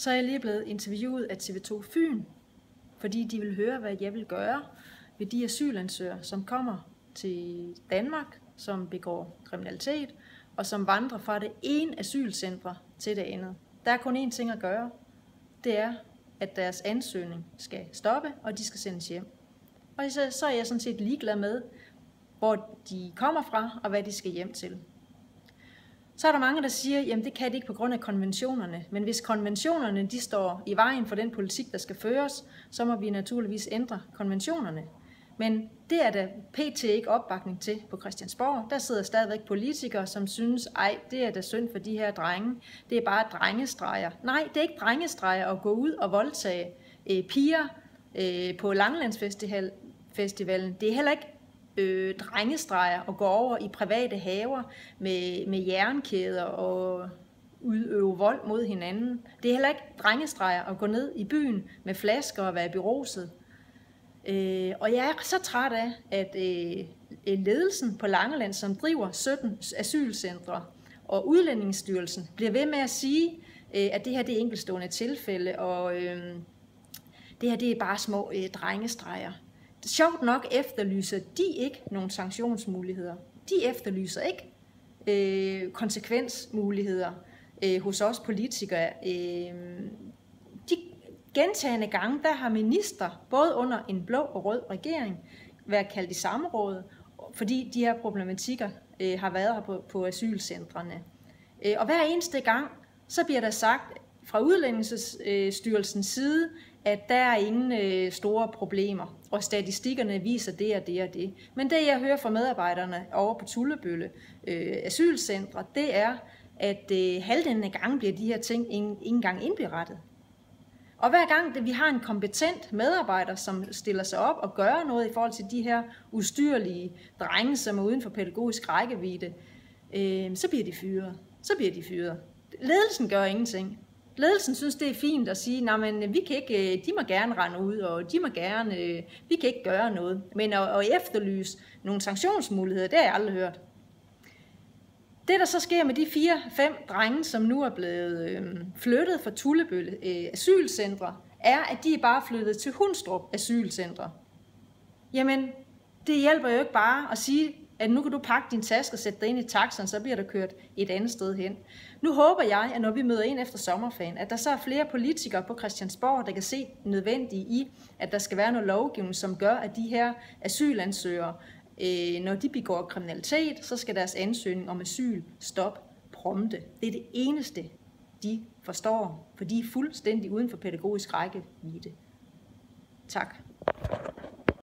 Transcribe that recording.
så er jeg lige blevet interviewet af TV2 Fyn, fordi de vil høre, hvad jeg vil gøre ved de asylansøgere, som kommer til Danmark, som begår kriminalitet, og som vandrer fra det ene asylcenter til det andet. Der er kun én ting at gøre. Det er, at deres ansøgning skal stoppe, og de skal sendes hjem. Og så er jeg sådan set ligeglad med, hvor de kommer fra, og hvad de skal hjem til. Så er der mange, der siger, jamen det kan de ikke på grund af konventionerne. Men hvis konventionerne de står i vejen for den politik, der skal føres, så må vi naturligvis ændre konventionerne. Men det er der pt. Ikke opbakning til på Christiansborg. Der sidder stadigvæk politikere, som synes, ej, det er da synd for de her drenge. Det er bare drengestreger. Nej, det er ikke drengestreger at gå ud og voldtage piger på Langelandsfestivalen. Det er heller ikke drengestreger at gå over i private haver med jernkæder og udøve vold mod hinanden. Det er heller ikke drengestreger at gå ned i byen med flasker og være beruset. Og jeg er så træt af, at ledelsen på Langeland, som driver 17 asylcentre, og Udlændingsstyrelsen bliver ved med at sige, at det her det er enkeltstående tilfælde, og det her det er bare små drengestreger. Sjovt nok efterlyser de ikke nogle sanktionsmuligheder. De efterlyser ikke konsekvensmuligheder hos os politikere. De gentagne gange, der har minister, både under en blå og rød regering, været kaldt i samråd, fordi de her problematikker har været her på asylcentrene. Og hver eneste gang, så bliver der sagt fra Udlændingsstyrelsens side, at der er ingen store problemer, og statistikkerne viser det og det og det. Men det, jeg hører fra medarbejderne over på Tullebølle asylcentre, det er, at halvdelen af gangen bliver de her ting ikke engang indberettet. Og hver gang vi har en kompetent medarbejder, som stiller sig op og gør noget i forhold til de her ustyrlige drenge, som er uden for pædagogisk rækkevidde, så bliver de fyret. Ledelsen gør ingenting. Ledelsen synes, det er fint at sige, men vi kan ikke, de må gerne rende ud, og vi kan ikke gøre noget. Men at efterlyse nogle sanktionsmuligheder, det har jeg aldrig hørt. Det, der så sker med de 4-5 drenge, som nu er blevet flyttet fra Tullebølle asylcentre, er, at de er bare flyttet til Hundstrup asylcentre. Jamen, det hjælper jo ikke bare at sige, at nu kan du pakke din taske og sætte dig ind i taxaen, så bliver der kørt et andet sted hen. Nu håber jeg, at når vi møder ind efter sommerferien, at der så er flere politikere på Christiansborg, der kan se nødvendigt i, at der skal være noget lovgivning, som gør, at de her asylansøgere, når de begår kriminalitet, så skal deres ansøgning om asyl stoppe prompte. Det er det eneste, de forstår, for de er fuldstændig uden for pædagogisk rækkevidde. Tak.